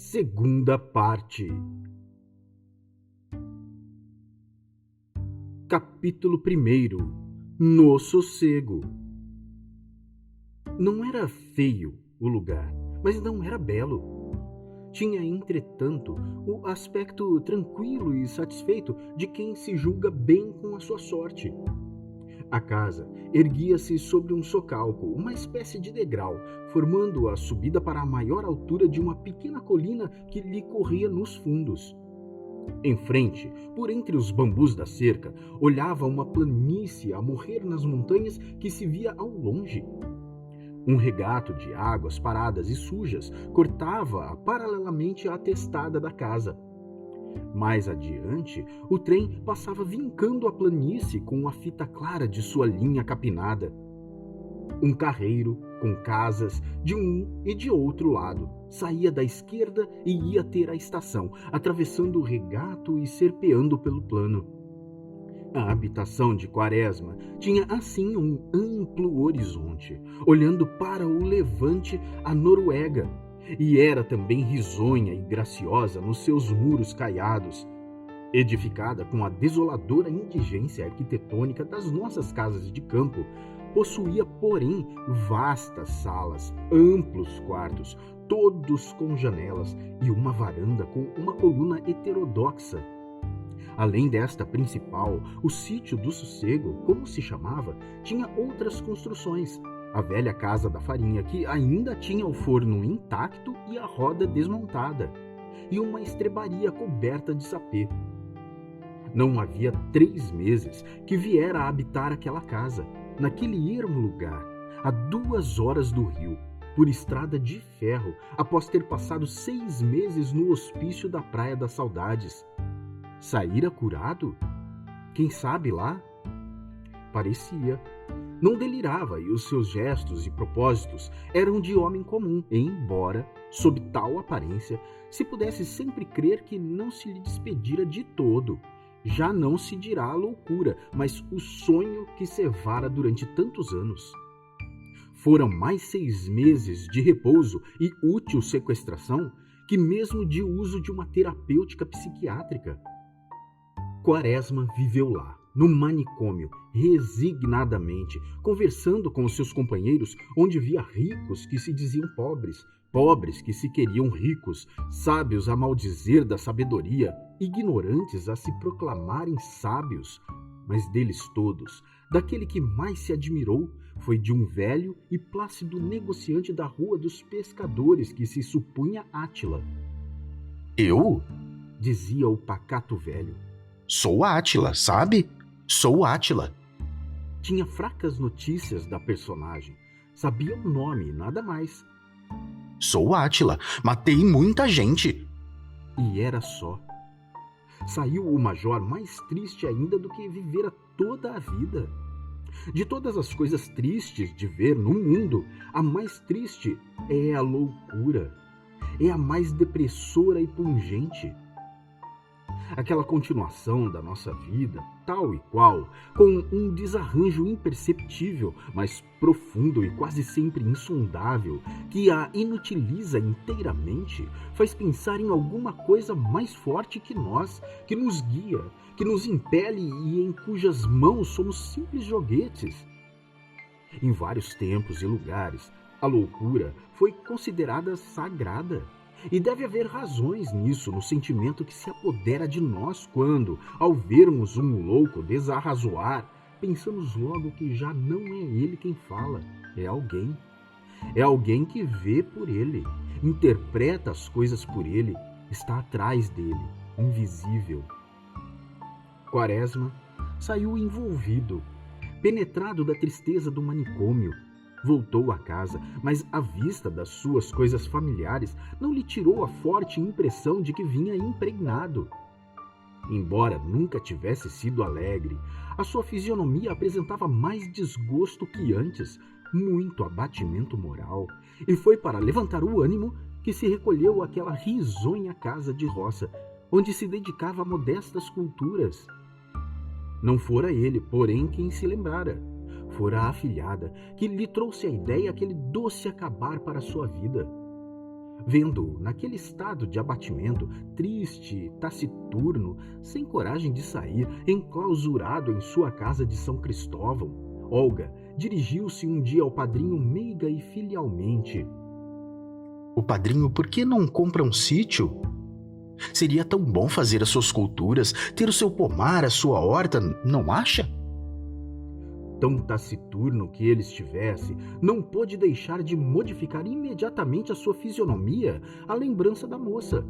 Segunda parte. Capítulo 1. No sossego. Não era feio o lugar, mas não era belo. Tinha, entretanto, o aspecto tranquilo e satisfeito de quem se julga bem com a sua sorte. A casa erguia-se sobre um socalco, uma espécie de degrau, formando a subida para a maior altura de uma pequena colina que lhe corria nos fundos. Em frente, por entre os bambus da cerca, olhava uma planície a morrer nas montanhas que se via ao longe. Um regato de águas paradas e sujas cortava paralelamente à testada da casa. Mais adiante, o trem passava vincando a planície com a fita clara de sua linha capinada. Um carreiro, com casas de um e de outro lado, saía da esquerda e ia ter a estação, atravessando o regato e serpeando pelo plano. A habitação de Quaresma tinha assim um amplo horizonte, olhando para o levante, a Noruega, e era também risonha e graciosa nos seus muros caiados, edificada com a desoladora indigência arquitetônica das nossas casas de campo. Possuía, porém, vastas salas, amplos quartos, todos com janelas e uma varanda com uma coluna heterodoxa. Além desta principal, o sítio do sossego, como se chamava, tinha outras construções. A velha casa da farinha, que ainda tinha o forno intacto e a roda desmontada, e uma estrebaria coberta de sapê. Não havia 3 meses que viera a habitar aquela casa, naquele ermo lugar, a 2 horas do rio, por estrada de ferro, após ter passado 6 meses no hospício da Praia das Saudades. Saíra curado? Quem sabe lá? Parecia. Não delirava, e os seus gestos e propósitos eram de homem comum, embora, sob tal aparência, se pudesse sempre crer que não se lhe despedira de todo. Já não se dirá a loucura, mas o sonho que cevara durante tantos anos. Foram mais 6 meses de repouso e útil sequestração que mesmo de uso de uma terapêutica psiquiátrica. Quaresma viveu lá, no manicômio, resignadamente, conversando com os seus companheiros, onde via ricos que se diziam pobres, pobres que se queriam ricos, sábios a maldizer da sabedoria, ignorantes a se proclamarem sábios. Mas deles todos, daquele que mais se admirou foi de um velho e plácido negociante da Rua dos Pescadores que se supunha Átila. Eu? Dizia o pacato velho. Sou Átila, sabe? Sou Átila. Tinha fracas notícias da personagem. Sabia o nome, nada mais. Sou Átila. Matei muita gente. E era só. Saiu o major mais triste ainda do que vivera toda a vida. De todas as coisas tristes de ver no mundo, a mais triste é a loucura. É a mais depressora e pungente. Aquela continuação da nossa vida, tal e qual, com um desarranjo imperceptível, mas profundo e quase sempre insondável, que a inutiliza inteiramente, faz pensar em alguma coisa mais forte que nós, que nos guia, que nos impele e em cujas mãos somos simples joguetes. Em vários tempos e lugares, a loucura foi considerada sagrada. E deve haver razões nisso no sentimento que se apodera de nós quando, ao vermos um louco desarrazoar, pensamos logo que já não é ele quem fala, é alguém. É alguém que vê por ele, interpreta as coisas por ele, está atrás dele, invisível. Quaresma saiu envolvido, penetrado da tristeza do manicômio. Voltou a casa, mas a vista das suas coisas familiares não lhe tirou a forte impressão de que vinha impregnado. Embora nunca tivesse sido alegre, a sua fisionomia apresentava mais desgosto que antes, muito abatimento moral, e foi para levantar o ânimo que se recolheu àquela risonha casa de roça, onde se dedicava a modestas culturas. Não fora ele, porém, quem se lembrara. Fora a afilhada que lhe trouxe a ideia aquele doce acabar para a sua vida. Vendo-o naquele estado de abatimento, triste, taciturno, sem coragem de sair, enclausurado em sua casa de São Cristóvão, Olga dirigiu-se um dia ao padrinho meiga e filialmente. O padrinho, por que não compra um sítio? Seria tão bom fazer as suas culturas, ter o seu pomar, a sua horta, não acha? Tão taciturno que ele estivesse, não pôde deixar de modificar imediatamente a sua fisionomia à lembrança da moça.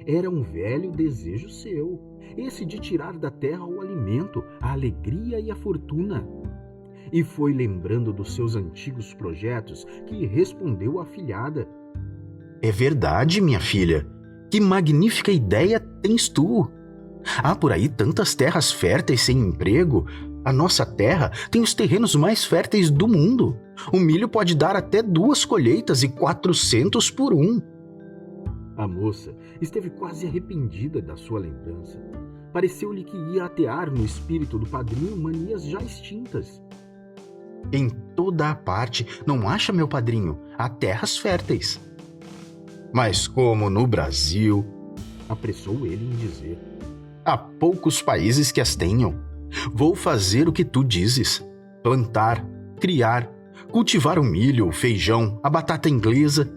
Era um velho desejo seu, esse de tirar da terra o alimento, a alegria e a fortuna. E foi lembrando dos seus antigos projetos que respondeu à afilhada. É verdade, minha filha. Que magnífica ideia tens tu! Há por aí tantas terras férteis sem emprego. A nossa terra tem os terrenos mais férteis do mundo. O milho pode dar até 2 colheitas e 400 por um. A moça esteve quase arrependida da sua lembrança. Pareceu-lhe que ia atear no espírito do padrinho manias já extintas. Em toda a parte, não acha, meu padrinho, há terras férteis. Mas como no Brasil, Apressou ele em dizer. há poucos países que as tenham. Vou fazer o que tu dizes: plantar, criar, cultivar o milho, o feijão, a batata inglesa.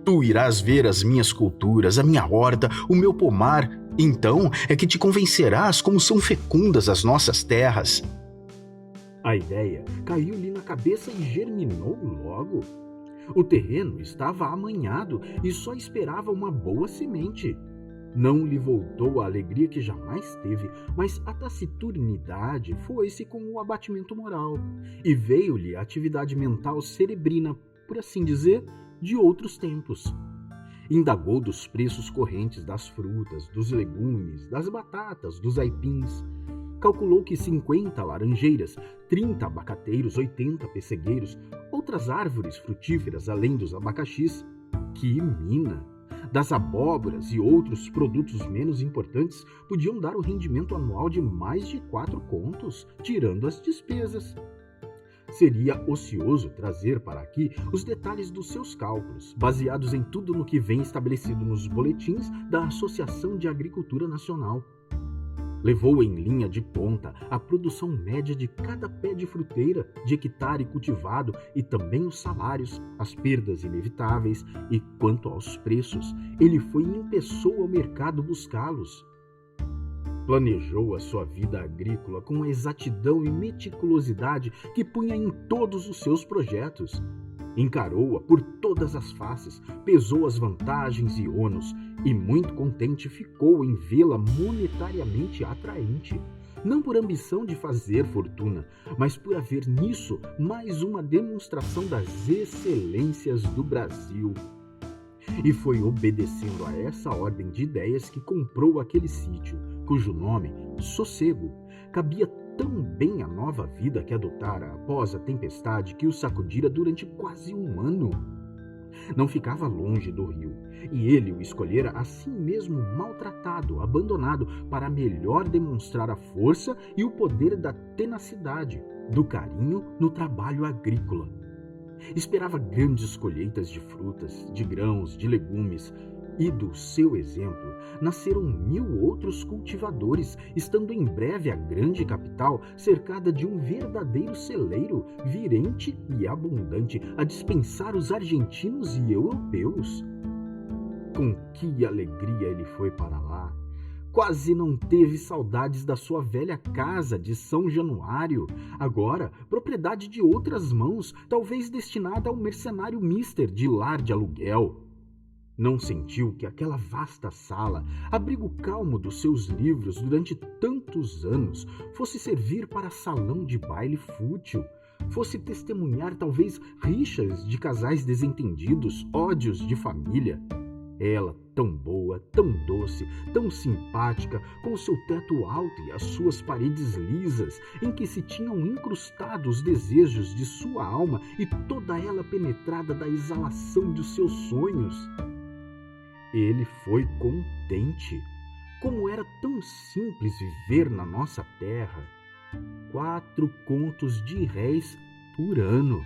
Tu irás ver as minhas culturas, a minha horta, o meu pomar. Então é que te convencerás como são fecundas as nossas terras. A ideia caiu-lhe na cabeça e germinou logo. O terreno estava amanhado e só esperava uma boa semente. Não lhe voltou a alegria que jamais teve, mas a taciturnidade foi-se com o abatimento moral, e veio-lhe a atividade mental cerebrina, por assim dizer, de outros tempos. Indagou dos preços correntes das frutas, dos legumes, das batatas, dos aipins. Calculou que 50 laranjeiras, 30 abacateiros, 80 pessegueiros, outras árvores frutíferas além dos abacaxis. Que mina! Das abóboras e outros produtos menos importantes podiam dar o rendimento anual de mais de 4 contos, tirando as despesas. Seria ocioso trazer para aqui os detalhes dos seus cálculos, baseados em tudo no que vem estabelecido nos boletins da Associação de Agricultura Nacional. Levou em linha de ponta a produção média de cada pé de fruteira, de hectare cultivado e também os salários, as perdas inevitáveis e, quanto aos preços, ele foi em pessoa ao mercado buscá-los. Planejou a sua vida agrícola com a exatidão e meticulosidade que punha em todos os seus projetos. Encarou-a por todas as faces, pesou as vantagens e ônus, e muito contente ficou em vê-la monetariamente atraente. Não por ambição de fazer fortuna, mas por haver nisso mais uma demonstração das excelências do Brasil. E foi obedecendo a essa ordem de ideias que comprou aquele sítio, cujo nome, Sossego, cabia tão bem à nova vida que adotara após a tempestade que o sacudira durante quase um ano. Não ficava longe do rio, e ele o escolhera assim mesmo maltratado, abandonado, para melhor demonstrar a força e o poder da tenacidade, do carinho no trabalho agrícola. Esperava grandes colheitas de frutas, de grãos, de legumes, e do seu exemplo nasceram 1000 outros cultivadores, estando em breve a grande capital cercada de um verdadeiro celeiro, virente e abundante, a dispensar os argentinos e europeus. Com que alegria ele foi para lá! Quase não teve saudades da sua velha casa de São Januário, agora propriedade de outras mãos, talvez destinada ao mercenário mister de lar de aluguel. Não sentiu que aquela vasta sala, abrigo calmo dos seus livros durante tantos anos, fosse servir para salão de baile fútil, fosse testemunhar talvez rixas de casais desentendidos, ódios de família. Ela, tão boa, tão doce, tão simpática, com o seu teto alto e as suas paredes lisas, em que se tinham incrustado os desejos de sua alma e toda ela penetrada da exalação dos seus sonhos. Ele foi contente. Como era tão simples viver na nossa terra. 4 contos de réis por ano.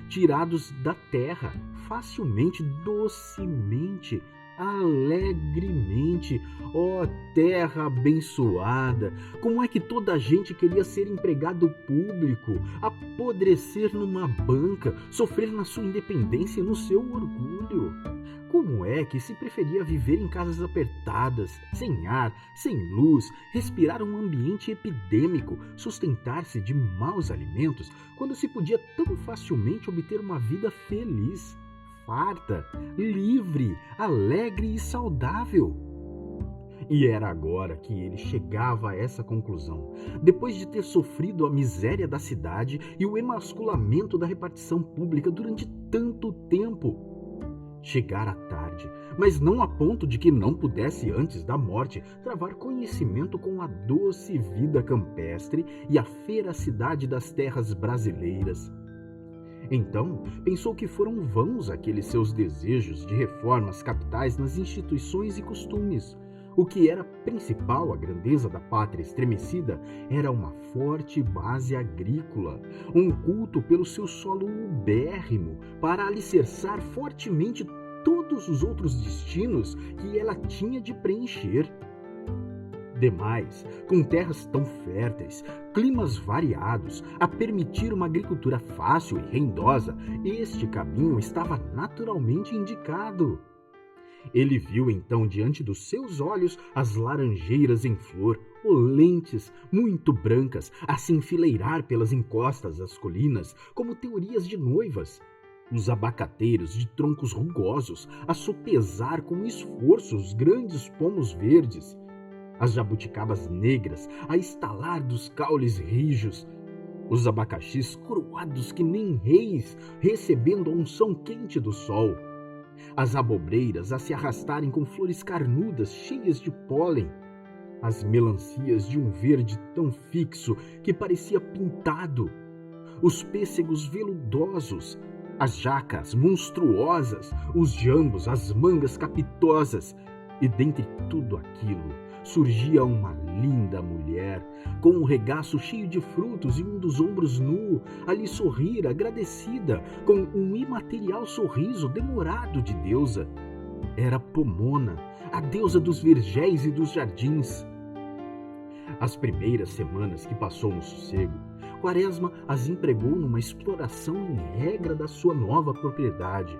tirados da terra, facilmente, docemente, alegremente. Ó terra abençoada! Como é que toda a gente queria ser empregado público, apodrecer numa banca, sofrer na sua independência e no seu orgulho? Como é que se preferia viver em casas apertadas, sem ar, sem luz, respirar um ambiente epidêmico, sustentar-se de maus alimentos, quando se podia tão facilmente obter uma vida feliz, farta, livre, alegre e saudável? E era agora que ele chegava a essa conclusão, depois de ter sofrido a miséria da cidade e o emasculamento da repartição pública durante tanto tempo. Chegara tarde, mas não a ponto de que não pudesse antes da morte travar conhecimento com a doce vida campestre e a feracidade das terras brasileiras. Então, pensou que foram vãos aqueles seus desejos de reformas capitais nas instituições e costumes. O que era principal à grandeza da pátria estremecida era uma forte base agrícola, um culto pelo seu solo ubérrimo para alicerçar fortemente todos os outros destinos que ela tinha de preencher. Demais, com terras tão férteis, climas variados, a permitir uma agricultura fácil e rendosa, este caminho estava naturalmente indicado. Ele viu então diante dos seus olhos as laranjeiras em flor, olentes, muito brancas, a se enfileirar pelas encostas das colinas como teorias de noivas. Os abacateiros de troncos rugosos a sopesar com esforço os grandes pomos verdes. As jabuticabas negras a estalar dos caules rijos. Os abacaxis coroados que nem reis, recebendo a unção quente do sol. As abobreiras a se arrastarem com flores carnudas, cheias de pólen. As melancias de um verde tão fixo que parecia pintado. Os pêssegos veludosos, as jacas monstruosas, os jambos, as mangas capitosas. E dentre tudo aquilo, surgia uma linda mulher, com um regaço cheio de frutos e um dos ombros nu, a lhe sorrir agradecida, com um imaterial sorriso demorado de deusa. Era Pomona, a deusa dos vergéis e dos jardins. As primeiras semanas que passou no sossego, Quaresma as empregou numa exploração em regra da sua nova propriedade.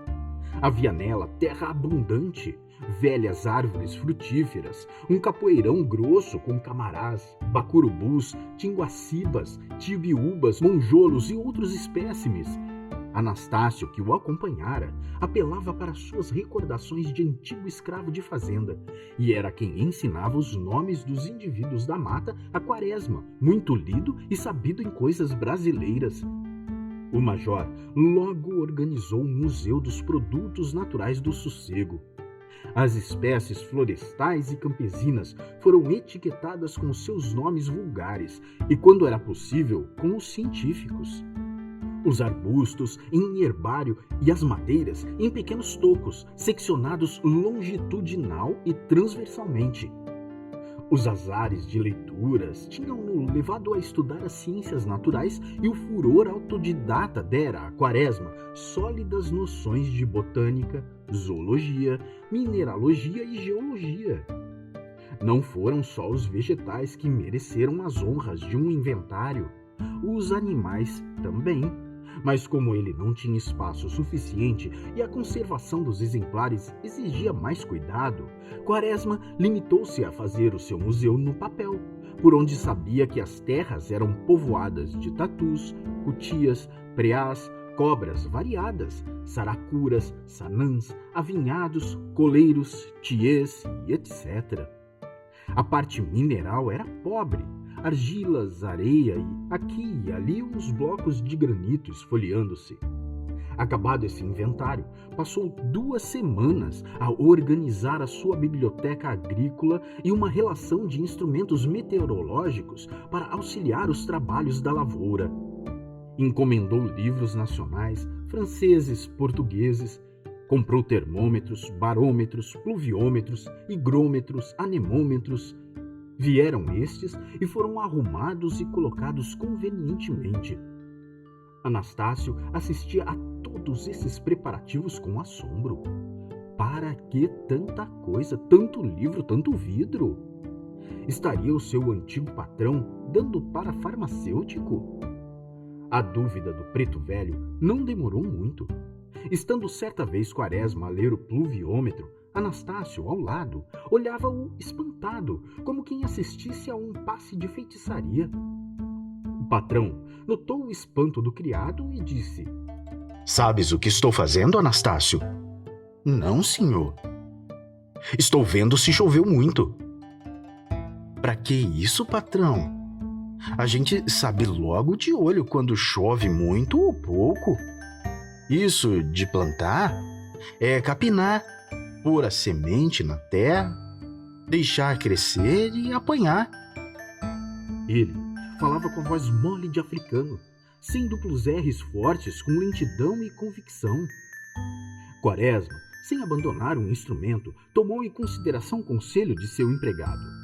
Havia nela terra abundante, velhas árvores frutíferas, um capoeirão grosso com camarás, bacurubus, tinguacibas, tibiúbas, monjolos e outros espécimes. Anastácio, que o acompanhara, apelava para suas recordações de antigo escravo de fazenda, e era quem ensinava os nomes dos indivíduos da mata a Quaresma, muito lido e sabido em coisas brasileiras. O major logo organizou um museu dos produtos naturais do sossego. As espécies florestais e campesinas foram etiquetadas com seus nomes vulgares e, quando era possível, com os científicos. Os arbustos em herbário e as madeiras em pequenos tocos, seccionados longitudinal e transversalmente. Os azares de leituras tinham-no levado a estudar as ciências naturais e o furor autodidata dera a Quaresma sólidas noções de botânica, zoologia, mineralogia e geologia. Não foram só os vegetais que mereceram as honras de um inventário, os animais também. Mas como ele não tinha espaço suficiente e a conservação dos exemplares exigia mais cuidado, Quaresma limitou-se a fazer o seu museu no papel, por onde sabia que as terras eram povoadas de tatus, cutias, preás, cobras variadas, saracuras, sanãs, avinhados, coleiros, tiês e etc. A parte mineral era pobre, argilas, areia e aqui e ali uns blocos de granito esfoliando-se. Acabado esse inventário, passou 2 semanas a organizar a sua biblioteca agrícola e uma relação de instrumentos meteorológicos para auxiliar os trabalhos da lavoura. Encomendou livros nacionais, franceses, portugueses, comprou termômetros, barômetros, pluviômetros, higrômetros, anemômetros. Vieram estes e foram arrumados e colocados convenientemente. Anastácio assistia a todos esses preparativos com assombro. Para que tanta coisa, tanto livro, tanto vidro? Estaria o seu antigo patrão dando para farmacêutico? A dúvida do preto velho não demorou muito. Estando certa vez Quaresma a ler o pluviômetro, Anastácio, ao lado, olhava-o espantado, como quem assistisse a um passe de feitiçaria. O patrão notou o espanto do criado e disse: Sabes o que estou fazendo, Anastácio? Não, senhor. Estou vendo se choveu muito. Pra que isso, patrão? A gente sabe logo de olho quando chove muito ou pouco. Isso de plantar é capinar, pôr a semente na terra, deixar crescer e apanhar. Ele falava com a voz mole de africano, sem duplos R's fortes, com lentidão e convicção. Quaresma, sem abandonar o instrumento, tomou em consideração o conselho de seu empregado.